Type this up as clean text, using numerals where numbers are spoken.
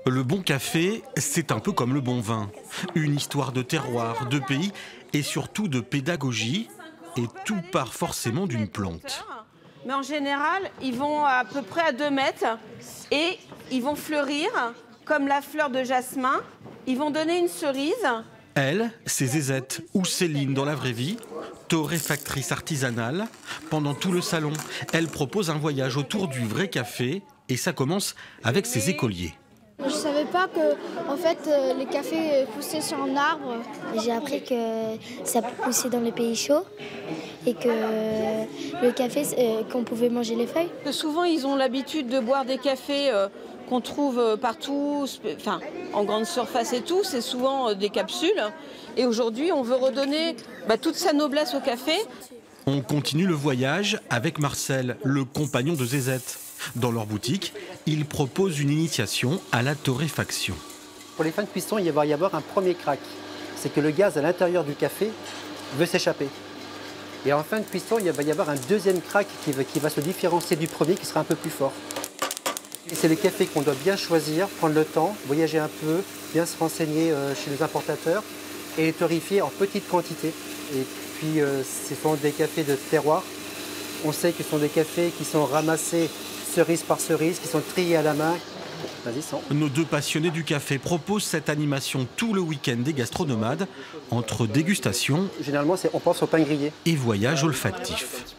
Le bon café, c'est un peu comme le bon vin. Une histoire de terroir, de pays et surtout de pédagogie. Et tout part forcément d'une plante. Mais en général, ils vont à peu près à 2 mètres et ils vont fleurir comme la fleur de jasmin. Ils vont donner une cerise. Elle, c'est Zézette ou Céline dans la vraie vie, torréfactrice artisanale. Pendant tout le salon, elle propose un voyage autour du vrai café et ça commence avec ses écoliers. Je savais pas que en fait, les cafés poussaient sur un arbre. J'ai appris que ça poussait dans les pays chauds et que le café, qu'on pouvait manger les feuilles. Souvent, ils ont l'habitude de boire des cafés qu'on trouve partout, enfin, en grande surface et tout. C'est souvent des capsules. Et aujourd'hui, on veut redonner toute sa noblesse au café. On continue le voyage avec Marcel, le compagnon de Zézette. Dans leur boutique, ils proposent une initiation à la torréfaction. Pour les fins de cuisson, il va y avoir un premier crack. C'est que le gaz à l'intérieur du café veut s'échapper. Et en fin de cuisson, il va y avoir un deuxième crack qui va se différencier du premier, qui sera un peu plus fort. Et c'est le café qu'on doit bien choisir, prendre le temps, voyager un peu, bien se renseigner chez les importateurs et les torréfier en petite quantité. Et puis, ce sont des cafés de terroir. On sait que ce sont des cafés qui sont ramassés cerise par cerise, qui sont triés à la main. Vas-y, sens. Nos deux passionnés du café proposent cette animation tout le week-end des gastronomades entre dégustation généralement, on pense au pain grillé et voyage olfactif.